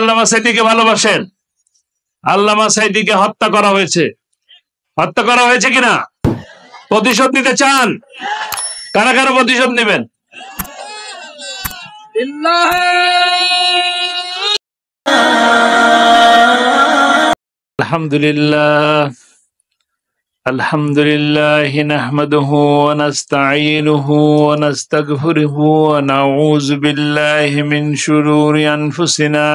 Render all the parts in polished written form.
আল্লামা সাঈদীকে ভালোবাসেন? আল্লামা সাঈদীকে হত্যা করা হয়েছে, হত্যা করা হয়েছে কিনা? প্রতিশোধ নিতে চান? কারা কারা প্রতিশোধ নেবেন? আলহামদুলিল্লাহ আলহামদুলিল্লাহ নাহমাদুহু ওয়া নাস্তাঈনুহু ওয়া নাস্তাগফিরুহু ওয়া নাউযু বিল্লাহি মিন শুরুরি আনফুসিনা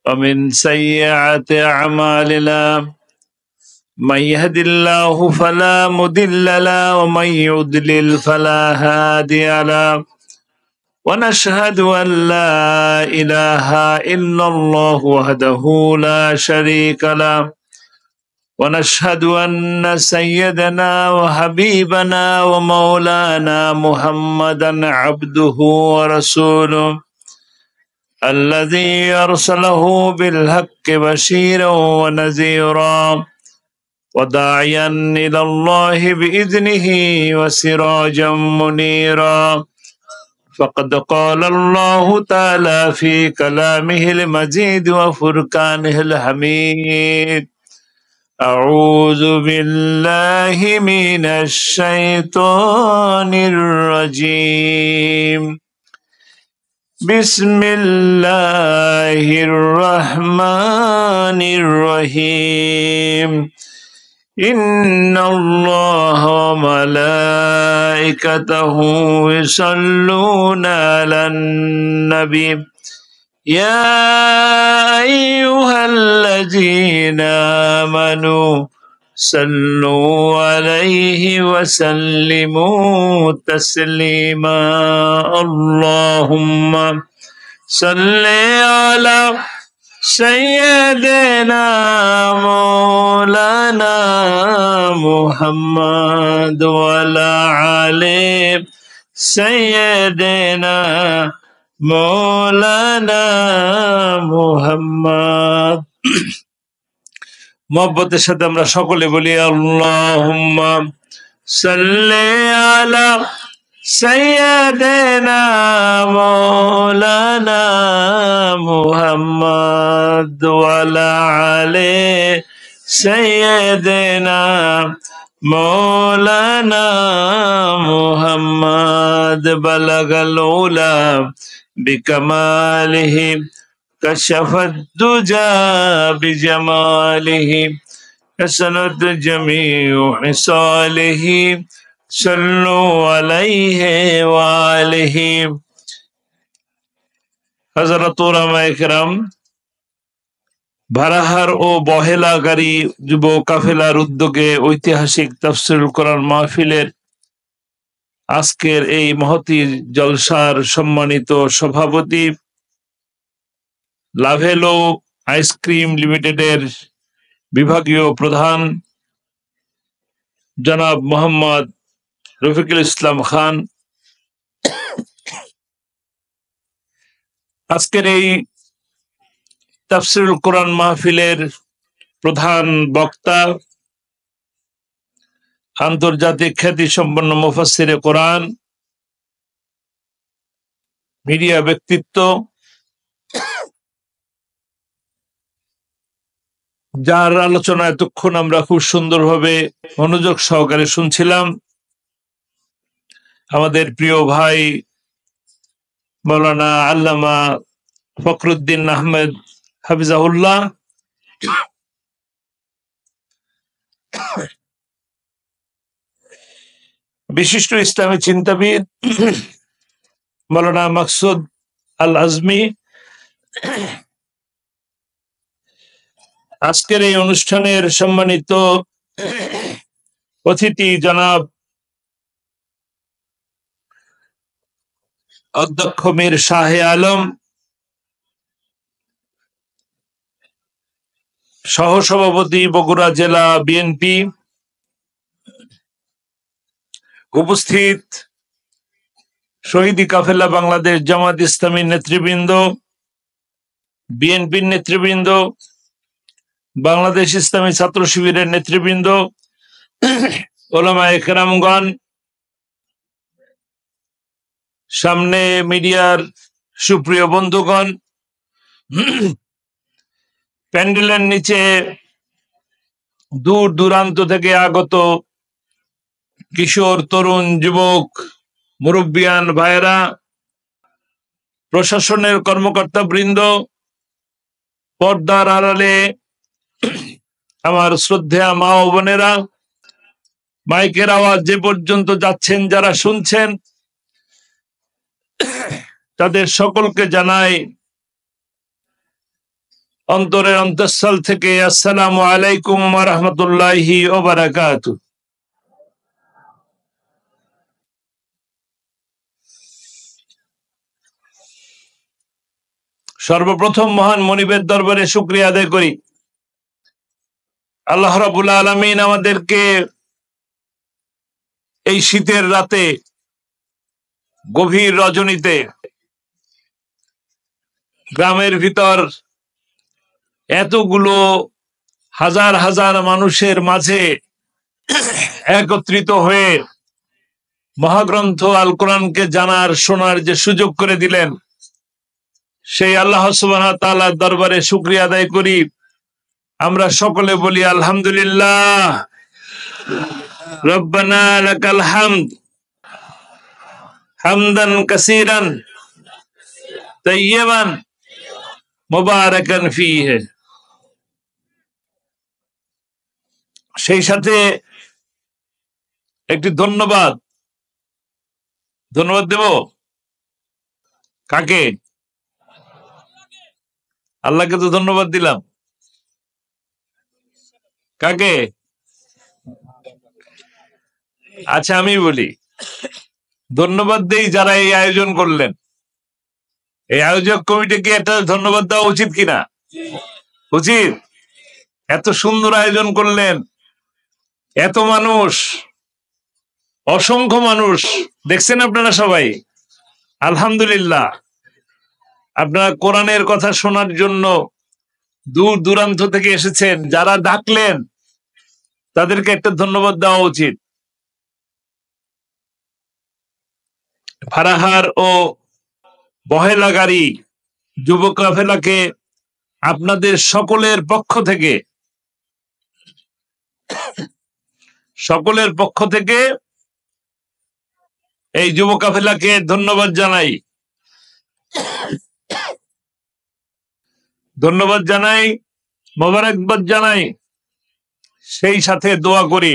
ওয়া মিন সাইয়্যাতি আ'মালিনা মান ইয়াহদিল্লাহু ফালা মুদিল্লা লাহু ওয়া মান ইউদ্লিল ফালা হাদিয়া লাহু ওয়া নাশহাদু আন লা ইলাহা ইল্লাল্লাহু ওয়াহদাহু লা শারীকা লাহু ونشهد أن سيدنا وحبيبنا ومولانا محمدا عبده ورسوله الذي أرسله بالحق بشيرا ونذيرا وداعيا إلى الله بإذنه وسراجا منيرا فقد قال الله تعالى في كلامه المجيد وفرقانه الحميد أعوذ بالله من الشيطان الرجيم بسم الله الرحمن الرحيم إن الله وملائكته يصلون على النبي يا أيها الذين آمنوا صلوا عليه وسلموا تسليما اللهم صل على سيدنا مولانا محمد وعلى آل سيدنا মৌলানা মুহাম্মদ। মহব্বতের সাথে আমরা সকলে বলি আল্লাহুম্মা সাল্লি আলা সাইয়্যিদিনা মৌলানা মুহাম্মদ ওয়া আলা আলি সাইয়্যিদিনা মৌলানা মুহাম্মদ বালাগাল উলা بكماله كشف الدجى بجماله حسنت جميع خصاله صلوا عليه وآله হযরত উলামায়ে কেরাম, ভারাহার ও বহেলাগাড়ি যুব কাফেলার উদ্যোগে ঐতিহাসিক তাফসীরুল কোরআন মাহফিলের আজকের এই মহতী জলসার সম্মানিত সভাপতি, লাভেলো আইসক্রিম লিমিটেডের বিভাগীয় প্রধান জনাব মোহাম্মদ রফিকুল ইসলাম খান, আজকের এই তাফসীরুল কোরআন মাহফিলের প্রধান বক্তা, আন্তর্জাতিক খ্যাতি সম্পন্ন মুফাসসিরে কোরআন, মিডিয়া ব্যক্তিত্ব, যার আলোচনা এতক্ষণ আমরা খুব সুন্দরভাবে মনোযোগ সহকারে শুনছিলাম, আমাদের প্রিয় ভাই মাওলানা আল্লামা ফখরুদ্দীন আহমেদ হাফিজাহুল্লাহ, বিশিষ্ট ইসলামী চিন্তাবিদ মাওলানা মাকসুদ আল আজমি, আজকের এই অনুষ্ঠানের সম্মানিত অতিথি জনাব অধ্যক্ষ মীর শাহে আলম, সহসভাপতি বগুড়া জেলা বিএনপি, উপস্থিত শহীদি কাফেলা বাংলাদেশ জামাত ইসলামী নেতৃবৃন্দ, বিএনপির নেতৃবৃন্দ, বাংলাদেশ ইসলামী ছাত্র শিবিরের নেতৃবৃন্দ, উলামায়ে কেরামগণ, সামনে মিডিয়ার সুপ্রিয় বন্ধুগণ, প্যান্ডেলের নিচে দূর দূরান্ত থেকে আগত কিশোর, তরুণ, যুবক, মুরব্বিয়ান ভাইয়েরা, প্রশাসনের কর্মকর্তা বৃন্দ, পর্দার আড়ালে আমার শ্রদ্ধেয় মা ও বোনেরা, মাইকের আওয়াজ যে পর্যন্ত যাচ্ছেন, যারা শুনছেন, তাদের সকলকে জানাই অন্তরের অন্তঃস্থল থেকে আসসালামু আলাইকুম ওয়া রাহমাতুল্লাহি ওয়া বারাকাতুহু। সর্বপ্রথম মহান মনিবের দরবারে শুকরিয়া আদায় করি, আল্লাহ রাব্বুল আলামিন আমাদেরকে এই শীতের রাতে, গভীর রজনীতে, গ্রামের ভিতর এতগুলো হাজার হাজার মানুষের মাঝে একত্রিত হয়ে মহাগ্রন্থ আল কোরআনকে জানার, শোনার যে সুযোগ করে দিলেন, সেই আল্লাহ সুবহানাহু ওয়া তাআলার দরবারে শুকরিয়া আদায় করি। আমরা সকলে বলি আলহামদুলিল্লাহ, রব্বানা লাকাল হামদ হামদান কাসীরান তাইয়্যিবান মুবারাকান ফীহি। সেই সাথে একটি ধন্যবাদ দেব। কাকে? আল্লাহকে তো ধন্যবাদ দিলাম, কাকে? আচ্ছা, আমি বলি, ধন্যবাদ দেই যারা এই আয়োজন করলেন। এই আয়োজক কমিটিকে একটা ধন্যবাদ দেওয়া উচিত কিনা? উচিত। এত সুন্দর আয়োজন করলেন, এত মানুষ, অসংখ্য মানুষ দেখছেন আপনারা সবাই। আলহামদুলিল্লাহ, আপনারা কোরআনের কথা শোনার জন্য দূর দূরান্ত থেকে এসেছেন। যারা ডাকলেন তাদেরকে একটা ধন্যবাদ দেওয়া উচিত। ফারাহার ও বহেলাগাড়ি যুব কাফেলাকে আপনাদের সকলের পক্ষ থেকে এই যুব কাফেলাকে ধন্যবাদ জানাই, মোবারকবাদ জানাই। সেই সাথে দোয়া করি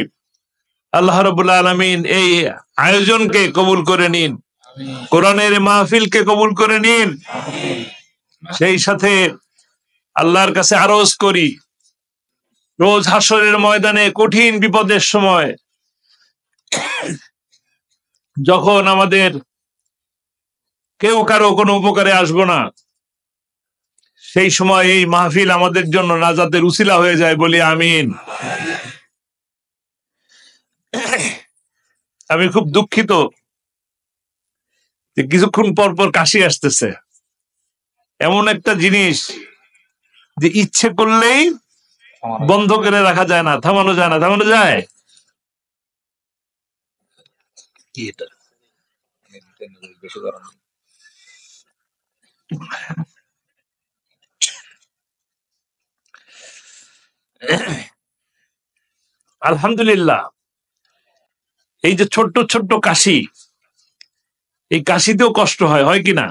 আল্লাহ রাব্বুল আলামিন এই আয়োজনকে কবুল করে নিন, কোরআনের মাহফিলকে কবুল করে নিন। সেই সাথে আল্লাহর কাছে আরজ করি, রোজ হাসরের ময়দানে কঠিন বিপদের সময় যখন আমাদের কেউ কারো কোনো উপকারে আসবো না, সেই সময় এই মাহফিল আমাদের জন্য নাজাতের উসিলা হয়ে যায়, বলি আমিন। আমি খুব দুঃখিত যে কিছুক্ষণ পর পর কাশি আসতেছে। এমন একটা জিনিস যে ইচ্ছে করলেই বন্ধ করে রাখা যায় না, থামানো যায়। আলহামদুলিল্লাহ, এই যে ছোট্ট ছোট্ট কাশি, এই কাশিতেও কষ্ট হয় কিনা?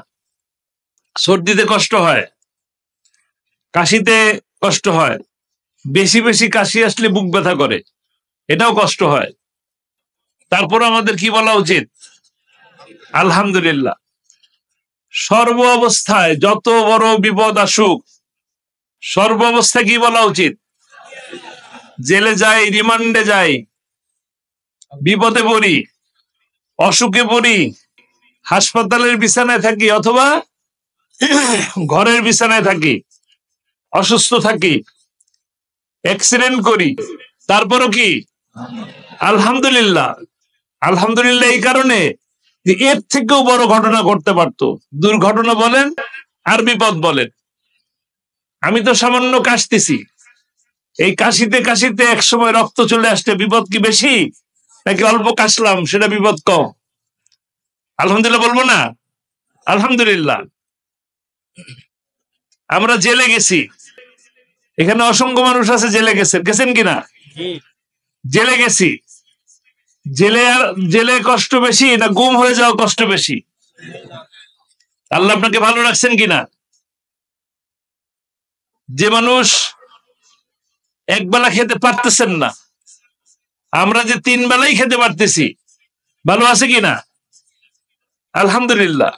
সর্দিতে কষ্ট হয়, কাশিতে কষ্ট হয়, বেশি বেশি কাশি আসলে বুক ব্যথা করে, এটাও কষ্ট হয়। তারপর আমাদের কি বলা উচিত? আলহামদুলিল্লাহ। সর্ব অবস্থায় যত বড় বিপদ আসুক, সর্ব অবস্থায় কি বলা উচিত? জেলে যাই, রিমান্ডে যাই, বিপদে পড়ি, অসুখে পড়ি, হাসপাতালের বিছানায় থাকি অথবা ঘরের বিছানায় থাকি, অসুস্থ থাকি, অ্যাক্সিডেন্ট করি, তারপরও কি আলহামদুলিল্লাহ। আলহামদুলিল্লাহ এই কারণে যে এর থেকেও বড় ঘটনা ঘটতে পারতো। দুর্ঘটনা বলেন আর বিপদ বলেন। আমি তো সামান্য কাশতেছি, এই কাশিতে কাশিতে এক সময় রক্ত চলে আসতে বিপদ কি বেশি, নাকি অল্প কাশলাম সেটা বিপদ কম? আলহামদুলিল্লাহ বলবো না? আলহামদুলিল্লাহ। আমরা জেলে গেছি, এখানে অসংখ্য মানুষ আছে জেলে গেছেন কিনা? জেলে গেছি। জেলে কষ্ট বেশি না গুম হয়ে যাওয়া কষ্ট বেশি? আল্লাহ আপনাকে ভালো রাখছেন কিনা? যে মানুষ একবেলা খেতে পারতেছেন না, আমরা যে 3 বেলাই খেতে পারতেছি, ভালো আছে কিনা? আলহামদুলিল্লাহ,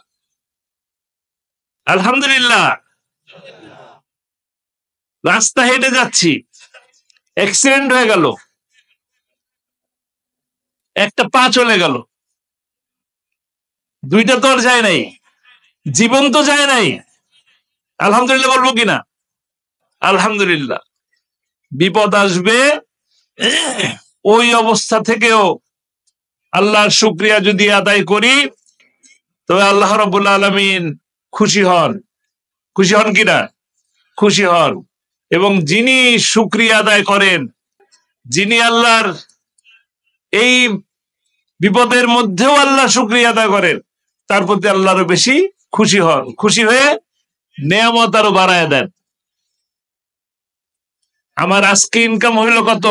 আলহামদুলিল্লাহ। রাস্তা হেঁটে যাচ্ছি, অ্যাক্সিডেন্ট হয়ে গেল, একটা পা চলে গেল, 2টা তো আর যায় নাই, জীবন তো যায় নাই, আলহামদুলিল্লাহ বলবো কিনা? আলহামদুলিল্লাহ। বিপদ আসবে, ওই অবস্থা থেকেও আল্লাহর শুকরিয়া যদি আদায় করি, তবে আল্লাহ রাব্বুল আলামিন খুশি হন। খুশি হন কিনা? খুশি হন। এবং যিনি শুকরিয়া আদায় করেন, যিনি আল্লাহর এই বিপদের মধ্যেও আল্লাহ শুকরিয়া আদায় করেন, তার প্রতি আল্লাহরও বেশি খুশি হন। খুশি হয়ে নেয়ামত আরো বাড়ায় দেন। আমার আজকে ইনকাম হইল কত?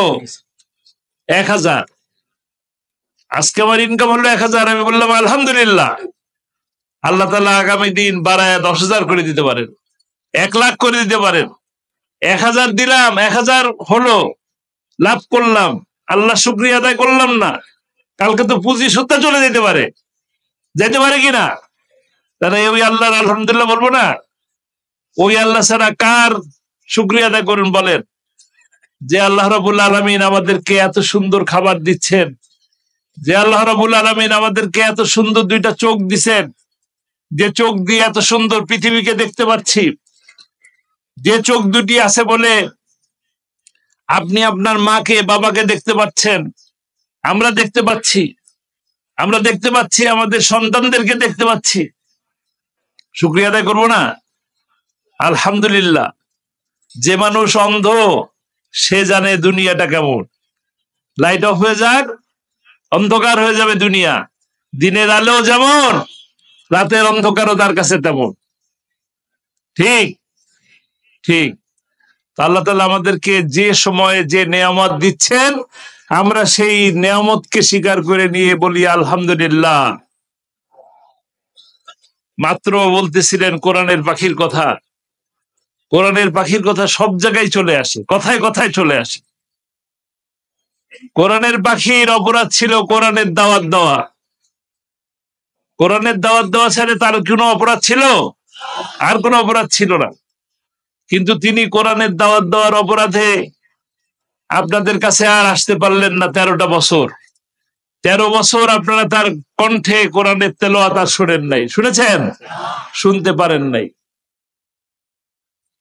1000। আজকে আমার ইনকাম হলো 1000। আমি বললাম আলহামদুলিল্লাহ। আল্লাহ তাআলা আগামী দিন বাড়ায় 10,000 করে দিতে পারেন, 1 লাখ করে দিতে পারেন। 1000 দিলাম, 1000 হলো, লাভ করলাম, আল্লাহ শুকরিয়া আদায় করলাম না, কালকে তো পুঁজি সুদ্ধা চলে যেতে পারে, যেতে পারে কিনা? তাহলে ওই আল্লাহর আলহামদুলিল্লাহ বলবো না? ওই আল্লাহ ছাড়া কার শুকরিয়া আদায় করুন বলেন? যে আল্লাহ রাব্বুল আলামিন আমাদেরকে এত সুন্দর খাবার দিচ্ছেন, যে আল্লাহ রাব্বুল আলামিন আমাদেরকে এত সুন্দর 2টা চোখ দিচ্ছেন, যে চোখ দিয়ে এত সুন্দর পৃথিবীকে দেখতে পাচ্ছি, যে চোখ দুটি আছে বলে আপনি আপনার মাকে বাবাকে দেখতে পাচ্ছেন, আমরা দেখতে পাচ্ছি, আমরা দেখতে পাচ্ছি, আমাদের সন্তানদেরকে দেখতে পাচ্ছি। শুকরিয়া আদায় করবো না? আলহামদুলিল্লাহ। যে মানুষ অন্ধ, সে জানে দুনিয়াটা কেমন। লাইট অফ হয়ে যাক, অন্ধকার হয়ে যাবে দুনিয়া। দিনের আলো যেমন, রাতের অন্ধকারও তার কাছে তেমন। ঠিক ঠিক। আল্লাহ তাআলা আমাদেরকে যে সময়ে যে নেয়ামত দিচ্ছেন, আমরা সেই নেয়ামতকে স্বীকার করে নিয়ে বলি আলহামদুলিল্লাহ। মাত্র বলতেছিলেন কোরআনের পাখির কথা। কোরআনের পাখির কথা সব জায়গায় চলে আসে, কথায় কথায় চলে আসে। কোরআনের পাখির অপরাধ ছিল কোরআনের দাওয়াত দেওয়া। কোরআনের দাওয়াত দেওয়া ছাড়া তার কোনো অপরাধ ছিল? আর কোনো অপরাধ ছিল না। কিন্তু তিনি কোরআনের দাওয়াত দেওয়ার অপরাধে আপনাদের কাছে আর আসতে পারলেন না 13টা বছর। 13 বছর আপনারা তার কণ্ঠে কোরআনের তেলাওয়াত আর শুনেন নাই। শুনেছেন? শুনতে পারেন নাই।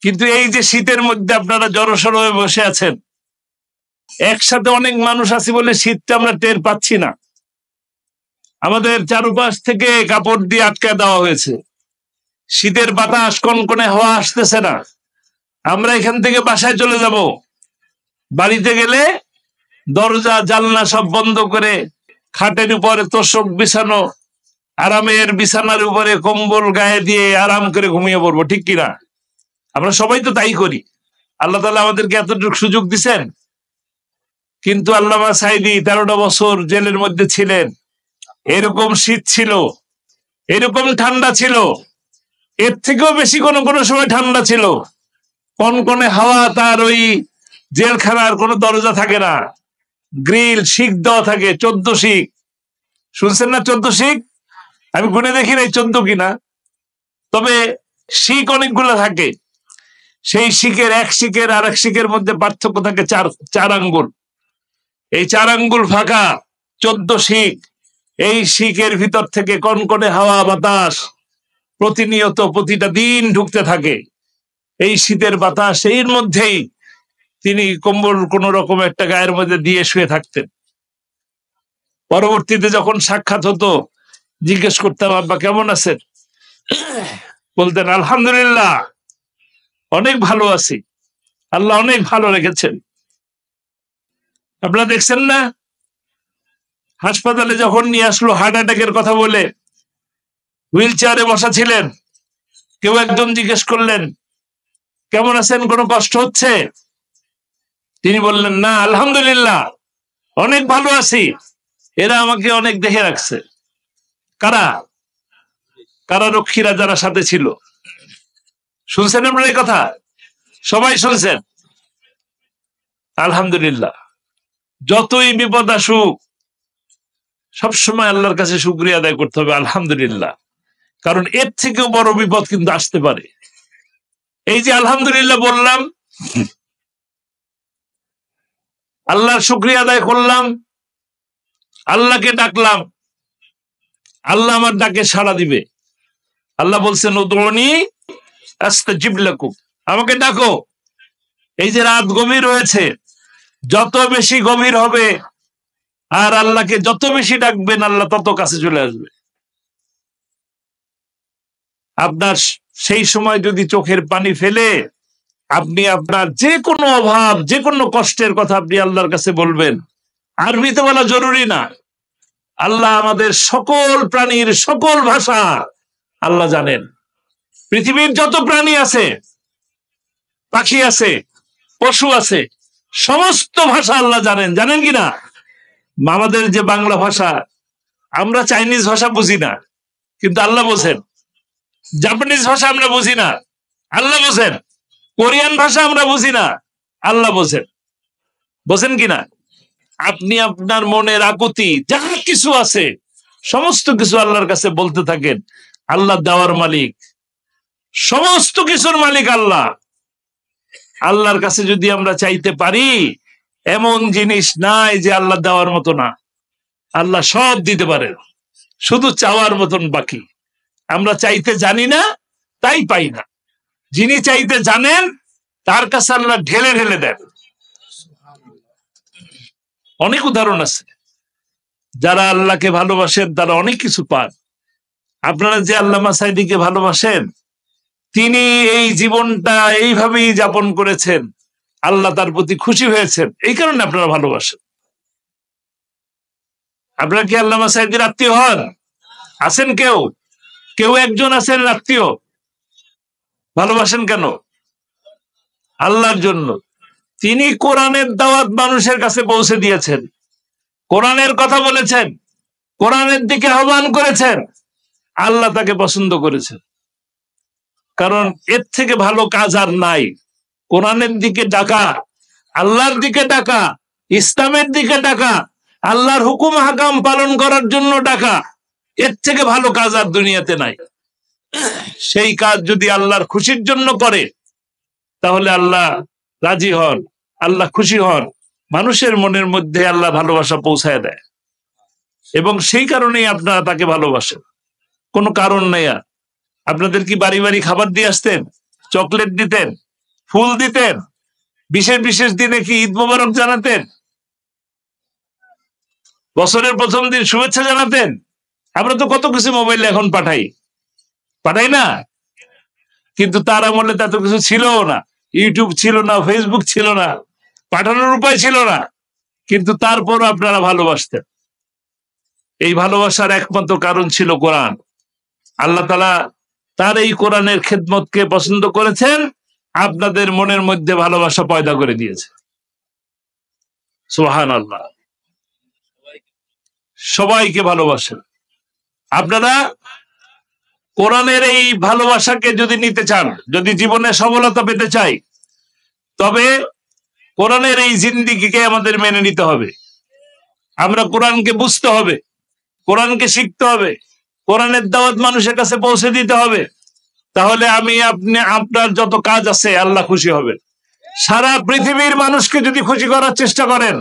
কিন্তু এই যে শীতের মধ্যে আপনারা জড়সড় হয়ে বসে আছেন, একসাথে অনেক মানুষ আছে বলে শীতটা আমরা টের পাচ্ছি না। আমাদের চারপাশ থেকে কাপড় দিয়ে আটকে দেওয়া হয়েছে, শীতের বাতাস কনকনে হাওয়া আসতেছে না। আমরা এখান থেকে বাসায় চলে যাব, বাড়িতে গেলে দরজা জানলা সব বন্ধ করে খাটের উপরে তোষক বিছানো, আরামের বিছানার উপরে কম্বল গায়ে দিয়ে আরাম করে ঘুমিয়ে পড়বো। ঠিক কিনা? আমরা সবাই তো তাই করি। আল্লাহ তাআলা আমাদেরকে এতটুকু সুযোগ দিচ্ছেন। কিন্তু আল্লামা সাঈদী 13টা বছর জেলের মধ্যে ছিলেন। এরকম শীত ছিল, এরকম ঠান্ডা ছিল, এর থেকেও বেশি কোনো কোনো সময় ঠান্ডা ছিল। কনকনে হাওয়া, তার ওই জেলখানার কোনো দরজা থাকে না, গ্রিল শিক দেওয়া থাকে, 14 শিক। শুনছেন না 14 শিক? আমি গুনে দেখি নাই 14 কিনা, তবে শিক অনেকগুলো থাকে। সেই শিকের এক শিকের আর এক শিকের মধ্যে পার্থক্য থাকে 4 আঙ্গুল। এই 4 আঙ্গুল ফাঁকা 14 শিক। এই শিকের ভিতর থেকে কনকনে হাওয়া বাতাস প্রতিনিয়ত প্রতিটা দিন ঢুকতে থাকে। এই শীতের বাতাস, এর মধ্যেই তিনি কম্বল কোন রকম একটা গায়ের মধ্যে দিয়ে শুয়ে থাকতেন। পরবর্তীতে যখন সাক্ষাৎ হতো, জিজ্ঞেস করতাম, আব্বা কেমন আছেন? বলতেন আলহামদুলিল্লাহ, অনেক ভালো আছি, আল্লাহ অনেক ভালো রেখেছেন। আপনারা দেখছেন না, হাসপাতালে যখন নিয়ে আসলো হার্ট অ্যাটাকের কথা বলে, হুইল চেয়ারে বসা ছিলেন, কেউ একজন জিজ্ঞেস করলেন কেমন আছেন, কোনো কষ্ট হচ্ছে? তিনি বললেন, না আলহামদুলিল্লাহ অনেক ভালো আছি। এরা আমাকে অনেক দেখে রাখছে। কারা? কারারক্ষীরা যারা সাথে ছিল। শুনছেন আপনার এই কথা? সবাই শুনছেন? আলহামদুলিল্লাহ। যতই বিপদ আসুক সবসময় আল্লাহর কাছে শুকরিয়া আদায় করতে হবে, আলহামদুলিল্লাহ। কারণ এর থেকেও বড় বিপদ কিন্তু আসতে পারে। এই যে আলহামদুলিল্লাহ বললাম, আল্লাহর শুকরিয়া আদায় করলাম, আল্লাহকে ডাকলাম, আল্লাহ আমার ডাকে সাড়া দিবে। আল্লাহ বলছেন, উদউনি আস্তাজিব লাকুম, আমাকে ডাকো। এই যে রাত গভীর হয়েছে, যত বেশি গভীর হবে আর আল্লাহকে যত বেশি ডাকবেন, আল্লাহ তত কাছে চলে আসবে। আপনার সেই সময় যদি চোখের পানি ফেলে আপনি আপনার যে কোনো অভাব, যে কোনো কষ্টের কথা আপনি আল্লাহর কাছে বলবেন। আরবিতে বলা জরুরি না, আল্লাহ আমাদের সকল প্রাণীর সকল ভাষা আল্লাহ জানেন। পৃথিবীর যত প্রাণী আছে, পাখি আছে, পশু আছে, সমস্ত ভাষা আল্লাহ জানেন। জানেন কিনা? আমাদের যে বাংলা ভাষা, আমরা চাইনিজ ভাষা বুঝি না, কিন্তু আল্লাহ বোঝেন। জাপানিজ ভাষা আমরা বুঝি না, আল্লাহ বোঝেন। কোরিয়ান ভাষা আমরা বুঝি না, আল্লাহ বোঝেন। বোঝেন কিনা? আপনি আপনার মনের আকুতি যা কিছু আছে সমস্ত কিছু আল্লাহর কাছে বলতে থাকেন। আল্লাহ দেওয়ার মালিক, সমস্ত কিছুর মালিক আল্লাহ। আল্লাহর কাছে যদি আমরা চাইতে পারি, এমন জিনিস নাই যে আল্লাহ দেওয়ার মতো না। আল্লাহ সব দিতে পারেন, শুধু চাওয়ার মতন বাকি। আমরা চাইতে জানি না, তাই পাই না। যিনি চাইতে জানেন তার কাছে আল্লাহ ঢেলে ঢেলে দেন। অনেক উদাহরণ আছে, যারা আল্লাহকে ভালোবাসেন তারা অনেক কিছু পান। আপনারা যে আল্লামা সাঈদীকে ভালোবাসেন, তিনি এই জীবনটা এইভাবেই যাপন করেছেন, আল্লাহ তার প্রতি খুশি হয়েছেন, এই কারণে আপনারা ভালোবাসেন। আপনারা কি আল্লামা সাঈদীর আত্মীয় হন? আছেন কেউ? কেউ একজন আছেন আত্মীয়? ভালোবাসেন কেন? আল্লাহর জন্য। তিনি কোরআনের দাওয়াত মানুষের কাছে পৌঁছে দিয়েছেন, কোরআনের কথা বলেছেন, কোরআনের দিকে আহ্বান করেছেন, আল্লাহ তাকে পছন্দ করেছেন। কারণ এর থেকে ভালো কাজ আর নাই। কোরআনের দিকে ডাকা, আল্লাহর দিকে ডাকা, ইসলামের দিকে ডাকা, আল্লাহর হুকুম হাকাম পালন করার জন্য ডাকা, এর থেকে ভালো কাজ আর দুনিয়াতে নাই। সেই কাজ যদি আল্লাহর খুশির জন্য করে, তাহলে আল্লাহ রাজি হন, আল্লাহ খুশি হন। মানুষের মনের মধ্যে আল্লাহ ভালোবাসা পৌঁছায় দেয়, এবং সেই কারণেই আপনারা তাকে ভালোবাসেন। কোনো কারণ নেই। আর আপনাদের কি বাড়ি বাড়ি খাবার দিয়ে আসতেন, চকলেট দিতেন, ফুল দিতেন, বিশেষ বিশেষ দিনে কি ঈদ মোবারক জানাতেন, বছরের প্রথম দিন শুভেচ্ছা জানাতেন? আমরা তো কত কিছু মোবাইলে এখন পাঠাই না? কিন্তু তার আমলে এত কিছু ছিল না। ইউটিউব ছিল না, ফেসবুক ছিল না, পাঠানোর উপায় ছিল না, কিন্তু তারপরও আপনারা ভালোবাসতেন। এই ভালোবাসার একমাত্র কারণ ছিল কোরআন। আল্লাহ তাআলা তার এই কোরআনের খেদমতকে পছন্দ করেছেন, আপনাদের মনের মধ্যে ভালোবাসা পয়দা করে দিয়েছে। সুবহানাল্লাহ। সবাইকে ভালোবাসেন। আপনারা কোরআনের এই ভালোবাসাকে যদি নিতে চান, যদি জীবনে সফলতা পেতে চাই, তবে কোরআনের এই জিন্দেগিকে আমাদের মেনে নিতে হবে। আমরা কোরআনকে বুঝতে হবে, কোরআনকে শিখতে হবে, কোরআনের দাওয়াত মানুষের কাছে পৌঁছে দিতে হবে। তাহলে আমি, আপনি, আপনার যত কাজ আছে আল্লাহ খুশি হবেন। সারা পৃথিবীর মানুষকে যদি খুশি করার চেষ্টা করেন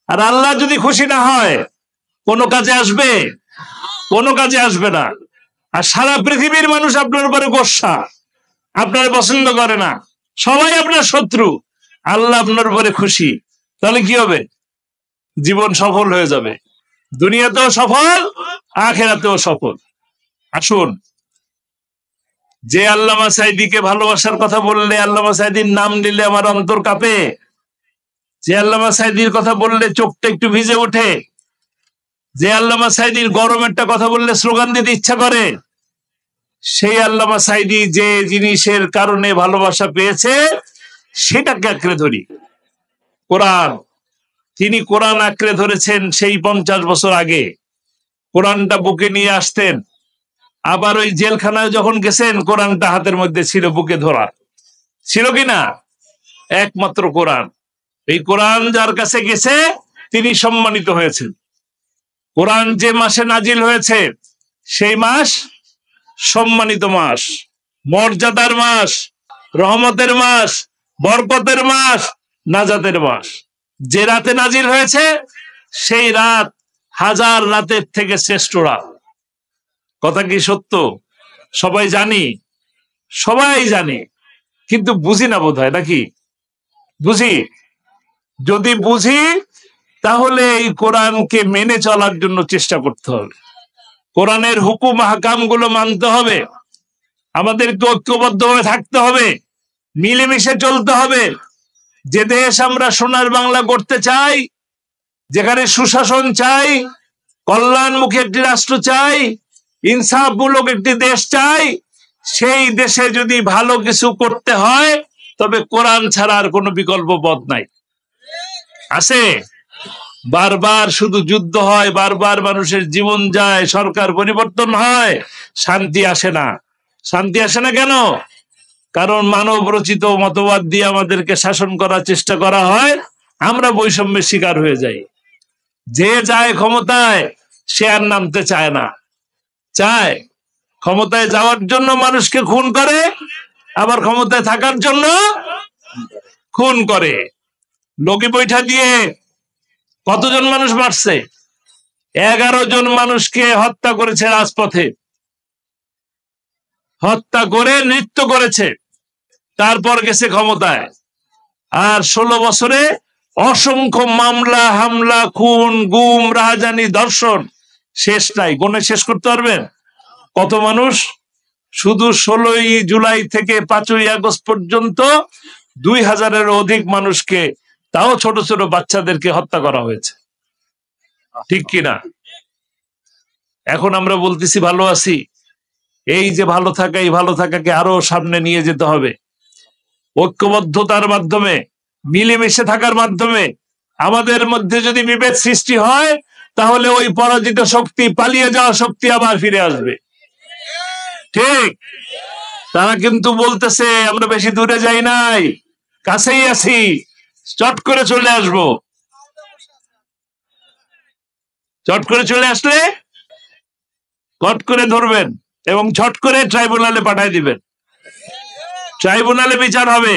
আর আল্লাহ যদি খুশি না হয়, কোনো কাজে আসবে? কোনো কাজে আসবে না। আর সারা পৃথিবীর মানুষ আপনার উপরে গোসা, আপনার পছন্দ করে না, সবাই আপনার শত্রু, আল্লাহ আপনার উপরে খুশি, তাহলে কি হবে? জীবন সফল হয়ে যাবে, দুনিয়াতেও সফল, আখিরাতেও সফল। আসুন, যে আল্লামা সাঈদীকে ভালোবাসার কথা বললে, আল্লামা সাঈদীর নাম নিলে আমার অন্তর কাঁপে। যে আল্লামা সাঈদীর কথা বললে চোখটা একটু ভিজে ওঠে। যে আল্লামা সাঈদীর গরম একটা কথা বললে স্লোগান দিতে ইচ্ছা করে। সেই আল্লামা সাঈদী যে জিনিসের কারণে ভালোবাসা পেয়েছে সেটাকে আঁকড়ে ধরি। কোরআন, তিনি কোরআন আঁকড়ে ধরেছেন সেই 50 বছর আগে। কোরআনটা বুকে নিয়ে আসতেন, আবার ওই জেলখানায় যখন গেছেন কোরআনটা হাতের মধ্যে ছিল, বুকে ধরা ছিল কিনা? একমাত্র কোরআন। এই কোরআন যার কাছে গেছে তিনি সম্মানিত হয়েছেন। কোরআন যে মাসে নাজিল হয়েছে সেই মাস সম্মানিত মাস, মর্যাদার মাস, রহমতের মাস, বরকতের মাস, নাজাতের মাস। যে রাতে নাজিল হয়েছে সেই রাত 1000 রাতের থেকে শ্রেষ্ঠ রাত। কথা কি সত্য? সবাই জানি, সবাই জানি, কিন্তু বুঝি না বোধ হয়, নাকি? বুঝি? যদি বুঝি তাহলে এই কোরআনকে মেনে চলার জন্য চেষ্টা করতে হবে। কোরআনের হুকুম হাকাম গুলো মানতে হবে, আমাদেরকে ঐক্যবদ্ধভাবে থাকতে হবে, মিলেমিশে চলতে হবে। যে দেশ আমরা সোনার বাংলা করতে চাই, যেখানে সুশাসন চাই, কল্যাণমুখী একটি রাষ্ট্র চাই, ইনসাফমূলক একটি দেশ চাই, সেই দেশে যদি ভালো কিছু করতে হয় তবে কোরআন ছাড়া আর কোনো বিকল্প পথ নাই। আছে? বারবার শুধু যুদ্ধ হয়, বারবার মানুষের জীবন যায়, সরকার পরিবর্তন হয়, শান্তি আসে না। শান্তি আসে না কেন? কারণ মানব রচিত মতবাদ দিয়ে আমাদেরকে শাসন করার চেষ্টা করা হয়, আমরা বৈষম্যের শিকার হয়ে যাই। যে যায় ক্ষমতায় সে আর নামতে চায় না, চায় ক্ষমতায় যাওয়ার জন্য মানুষকে খুন করে, আবার ক্ষমতায় থাকার জন্য খুন করে। লগি বৈঠা দিয়ে কতজন মানুষ মারছে? 11 জন মানুষকে হত্যা করেছে রাজপথে, হত্যা করে নৃত্য করেছে, তারপর গেছে ক্ষমতায়। আর 16 বছরে অসংখ্য মামলা, হামলা, খুন, গুম, রাহাজানি, ধর্ষণ, শেষ নাই। গুণে শেষ করতে পারবেন কত মানুষ? শুধু 16ই জুলাই থেকে 5ই আগস্ট পর্যন্ত 2000-এর অধিক মানুষকে, তাও ছোট ছোট বাচ্চাদেরকে হত্যা করা হয়েছে। ঠিক কিনা? এখন আমরা বলতেছি ভালো আছি। এই যে ভালো থাকা, এই ভালো থাকাকে আরো সামনে নিয়ে যেতে হবে। ঐক্যবদ্ধতার মাধ্যমে, মিলেমিশে থাকার মাধ্যমে। আমাদের মধ্যে যদি বিভেদ সৃষ্টি হয় তাহলে ওই পরাজিত শক্তি, পালিয়ে যাওয়া শক্তি আবার ফিরে আসবে। ঠিক? তারা কিন্তু বলতেছে আমরা বেশি দূরে যাই নাই, কাছেই আছি, চট করে চলে আসবো। চট করে চলে আসলে কট করে ধরবেন এবং ঝট করে ট্রাইব্যুনালে পাঠিয়ে দিবেন। ট্রাইব্যুনালে বিচার হবে।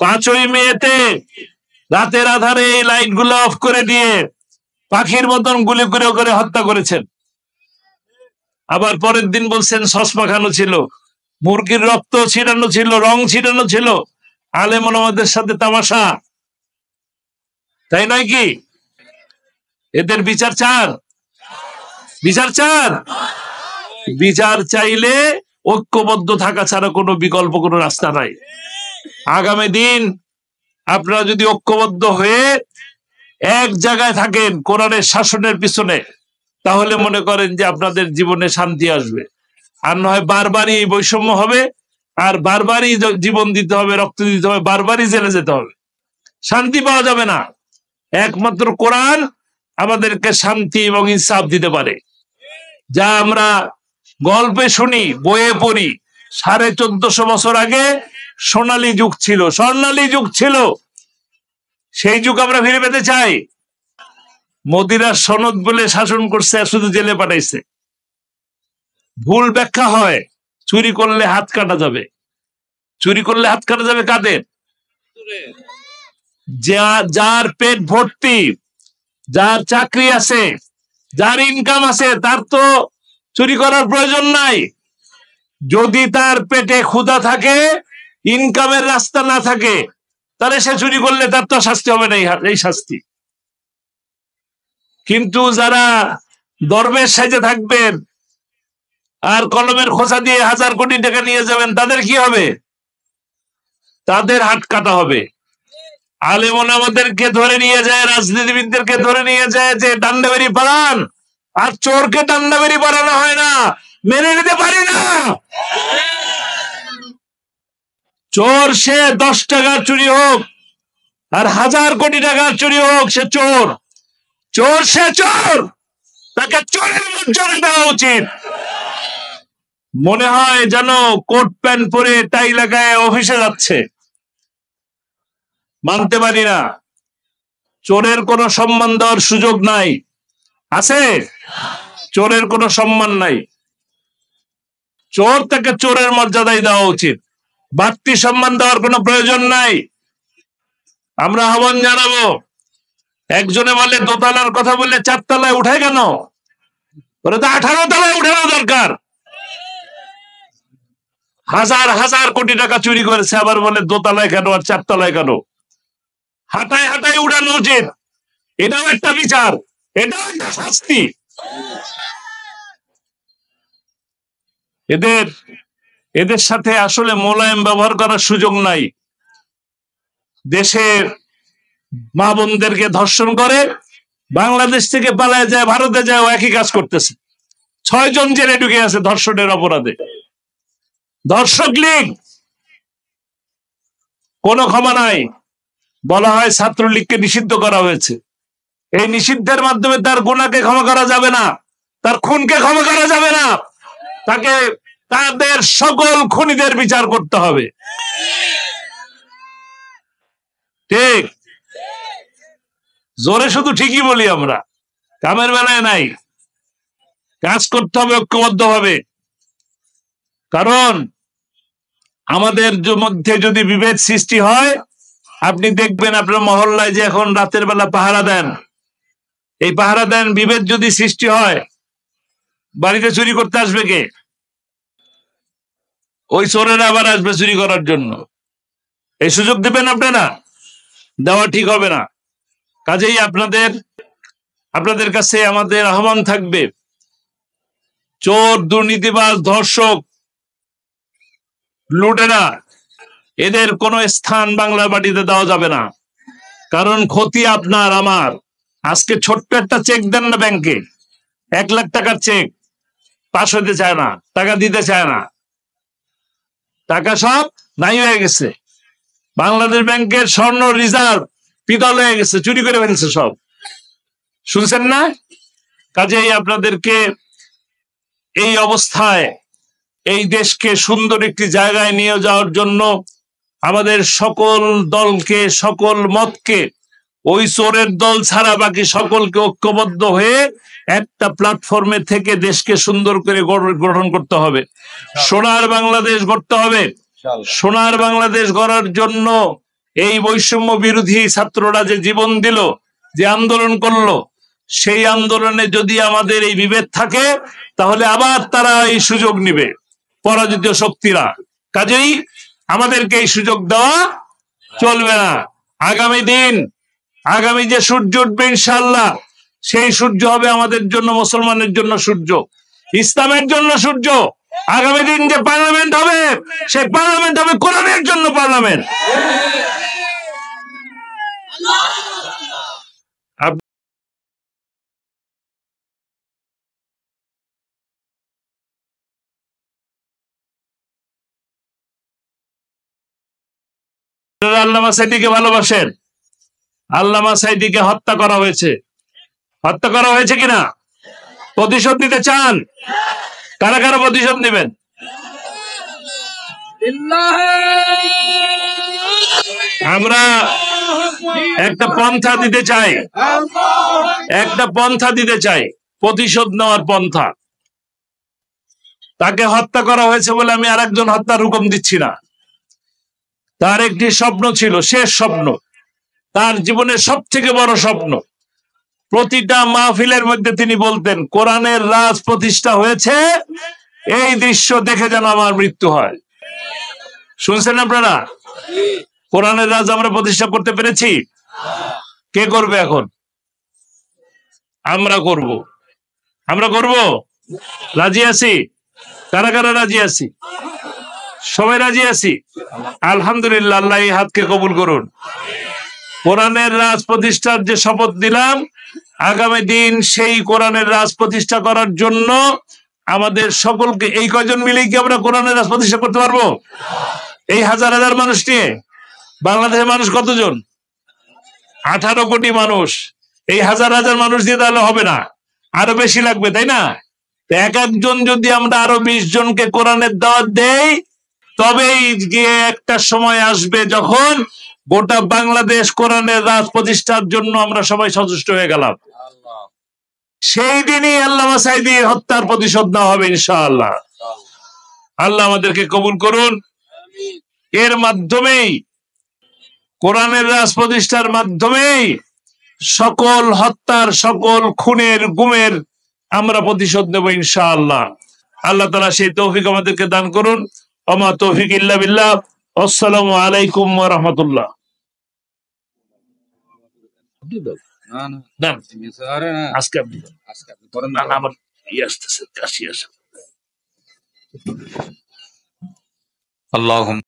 5ই মেতে রাতের আধারে এই লাইট গুলো অফ করে দিয়ে পাখির মতন গুলি করে করে হত্যা করেছেন। আবার পরের দিন বলছেন সস মাখানো ছিল, মুরগির রক্ত ছিটানো ছিল, রং ছিটানো ছিল। আলেম ওলামাদের সাথে তামাশা, তাই নয় কি? এদের বিচার চান? বিচার চান? বিচার চাইলে ঐক্যবদ্ধ থাকা ছাড়া কোনো বিকল্প, কোনো রাস্তা নাই। আগামী দিন আপনারা যদি ঐক্যবদ্ধ হয়ে এক জায়গায় থাকেন কোরআনের শাসনের পিছনে, তাহলে মনে করেন যে আপনাদের জীবনে শান্তি আসবে। আর নয় বারবারই এই বৈষম্য হবে, আর বারবারই জীবন দিতে হবে, রক্ত দিতে হবে, বারবারই জেলে যেতে হবে, শান্তি পাওয়া যাবে না। একমাত্র কোরআন আমাদেরকে শান্তি এবং ইনসাফ দিতে পারে। যা আমরা গল্পে শুনি, বইয়ে পড়ি, 1450 বছর আগে সোনালী যুগ ছিল, স্বর্ণালী যুগ ছিল। সেই যুগ আমরা ফিরে পেতে চাই। মোদিরা সনদ বলে শাসন করছে, শুধু জেলে পাঠাইছে। ভুল ব্যাখ্যা হয়, চুরি করলে হাত কাটা যাবে। চুরি করলে হাত কাটা যাবে কাদের? যার পেট ভর্তি, যার চাকরি আছে, যার ইনকাম আছে, তার তো চুরি করার প্রয়োজন নাই। যদি তার পেটে ক্ষুধা থাকে, ইনকামের রাস্তা না থাকে, তাহলে সে চুরি করলে তার তো শাস্তি হবে না, এই শাস্তি। কিন্তু যারা দরবেশ সেজে থাকবেন আর কলমের খোঁচা দিয়ে 1000 কোটি টাকা নিয়ে যাবেন, তাদের কি হবে? তাদের হাত কাটা হবে। আলেম ওলামাদেরকে ধরে নিয়ে যায়, রাজনীতিবিদদেরকে ধরে নিয়ে যায় যে ডান্ডা বেরি পালান। আর চোরকে ডান্ডা বেরি পালানো হয় না, মেনে নিতে পারি না। চোর সে 10 টাকার চুরি হোক আর 1000 কোটি টাকার চুরি হোক, সে চোর। চোর সে চোর, তাকে চোরের মর্যাদা দেওয়া উচিত। মনে হয় যেন কোট প্যান্ট পরে টাই লাগায় অফিসে যাচ্ছে। মানতে পারি না। চোরের কোনো সম্মান দেওয়ার সুযোগ নাই, আছে? চোরের কোনো সম্মান নাই। চোর, তাকে চোরের মর্যাদাই দেওয়া উচিত, বাড়তি সম্মান দেওয়ার কোনো প্রয়োজন নাই। আমরা আহ্বান জানাবো, একজনে বলে দোতলার কথা বললে 4 তলায় উঠে কেন? ওরা তো 18 তলায় উঠানো দরকার। 1000 কোটি টাকা চুরি করেছে, আবার বলে দোতলায় কেন আর 4 তলায় কেন? হাঁটায় হাঁটায় উঠানো উচিত। এটাও একটা বিচার, এটাও একটা শাস্তি। এদের সাথে আসলে মোলায়েম ব্যবহার করার সুযোগ নাই। দেশের মা বোনদেরকে ধর্ষণ করে, বাংলাদেশ থেকে পালায় যায়, ভারতে যায়, একই কাজ করতেছে। 6 জন জেলে ঢুকে আছে ধর্ষণের অপরাধে। ধর্ষক লীগ, কোনো ক্ষমা নাই। বলা হয় ছাত্রলীগকে নিষিদ্ধ করা হয়েছে। এই নিষিদ্ধের মাধ্যমে তার গুনাহকে ক্ষমা করা যাবে না, তার খুনকে ক্ষমা করা যাবে না। তাকে, তাদের সকল খুনিদের বিচার করতে হবে। ঠিক? জোরে শুধু ঠিকই বলি আমরা, কামের বেলায় নাই। কাজ করতে হবে ঐক্যবদ্ধভাবে। কারণ আমাদের মধ্যে যদি বিভেদ সৃষ্টি হয়, আপনি দেখবেন আপনার মহল্লায় যে এখন রাতের বেলা পাহারা দেন, এই পাহারা দেন, বিভেদ যদি সৃষ্টি হয়, বাড়িতে চুরি করতে আসবে কে? ওই চোরেরা আবার আসবে চুরি করার জন্য। এই সুযোগ দেবেন আপনারা? দেওয়া ঠিক হবে না। কাজেই আপনাদের কাছে আমাদের আহ্বান থাকবে, চোর, দুর্নীতিবাজ, ধর্ষক, লুটেরা, এদের কোনো স্থান বাংলার মাটিতে দেওয়া যাবে না। কারণ ক্ষতি আপনার আমার। আজকে ছোট্ট একটা চেক দেন না ব্যাংকে, 1 লাখ টাকার চেক, পাস হইতে চায় না, টাকা দিতে চায় না, টাকা সব নাই হয়ে গেছে। বাংলাদেশ ব্যাংকের স্বর্ণ রিজার্ভ পিতল হয়ে গেছে, চুরি করে ফেলছে সব। শুনছেন না? কাজেই আপনাদেরকে এই অবস্থায় এই দেশকে সুন্দর একটি জায়গায় নিয়ে যাওয়ার জন্য আমাদের সকল দলকে, সকল মতকে, ওই চোরের দল ছাড়া বাকি সকলকে ঐক্যবদ্ধ হয়ে একটা প্ল্যাটফর্মে থেকে দেশকে সুন্দর করে গঠন করতে হবে। সোনার বাংলাদেশ গড়তে হবে। সোনার বাংলাদেশ গড়ার জন্য এই বৈষম্য বিরোধী ছাত্ররা যে জীবন দিল, যে আন্দোলন করলো, সেই আন্দোলনে যদি আমাদের এই বিভেদ থাকে, তাহলে আবার তারা এই সুযোগ নিবে, পরাজিত শক্তিরা। কাজেই আমাদেরকে এই সুযোগ দেওয়া চলবে না। আগামী যে সূর্য উঠবে ইনশাআল্লাহ, সেই সূর্য হবে আমাদের জন্য, মুসলমানের জন্য সূর্য, ইসলামের জন্য সূর্য। আগামী দিন যে পার্লামেন্ট হবে, সেই পার্লামেন্ট হবে কোরআনের জন্য পার্লামেন্ট। আল্লামা সাঈদীকে ভালোবাসেন। আল্লামা সাঈদীকে হত্যা করা হয়েছে। হত্যা করা হয়েছে কিনা? প্রতিশোধ নিতে চান? কারা কারা প্রতিশোধ নেবেন? আমরা একটা পন্থা দিতে চাই, প্রতিশোধ নেওয়ার পন্থা। তাকে হত্যা করা হয়েছে বলে আমি আরেকজন হত্যার হুকুম দিচ্ছি না। তার একটি স্বপ্ন ছিল, শেষ স্বপ্ন, তার জীবনের সবথেকে বড় স্বপ্ন। প্রতিটা মাহফিলের মধ্যে তিনি বলতেন, কোরআনের রাজ প্রতিষ্ঠা হয়েছে, এই দৃশ্য দেখে যেন আমার মৃত্যু হয়। শুনছেন আপনারা? কোরআনের রাজ আমরা প্রতিষ্ঠা করতে পেরেছি? কে করবে এখন? আমরা করব। আমরা করব, রাজি আছি? কারা কারা রাজি আছি? সবাই রাজি আছি? আলহামদুলিল্লাহ, আল্লাহ এই হাতকে কবুল করুন। কোরআনের রাজ প্রতিষ্ঠার যে শপথ দিলাম, আগামী দিন সেই কোরআনের রাজ প্রতিষ্ঠা করার জন্য আমাদের সকলকে, এই কয়জন মিলেই কি আমরা কোরআনের রাজ প্রতিষ্ঠা করতে পারবো? এই হাজার হাজার মানুষ নিয়ে? বাংলাদেশের মানুষ কতজন? 18 কোটি মানুষ। এই হাজার হাজার মানুষ দিয়ে তাহলে হবে না, আরো বেশি লাগবে, তাই না? এক একজন যদি আমরা আরো 20 জনকে কোরআনের দাওয়াত দেই, তবেই গিয়ে একটা সময় আসবে যখন গোটা বাংলাদেশ কোরআনের রাজ প্রতিষ্ঠার জন্য আমরা সবাই সচেষ্ট হয়ে গেলাম। সেই দিনই আল্লামা সাঈদী হত্যার প্রতিশোধ নেওয়া হবে ইনশাআল্লাহ। আল্লাহ আমাদেরকে কবুল করুন। এর মাধ্যমেই, কোরআনের রাজ প্রতিষ্ঠার মাধ্যমেই সকল হত্যার, সকল খুনের, গুমের আমরা প্রতিশোধ নেব ইনশাআল্লাহ। আল্লাহ তাআলা সেই তৌফিক আমাদেরকে দান করুন। ওমা তৌফিক ইল্লা বিল্লাহ। আসসালামু আলাইকুম ওয়া রাহমাতুল্লাহ। আজকে আপনি আমার আসতেছে, কাশি আসে। আল্লাহুম্মা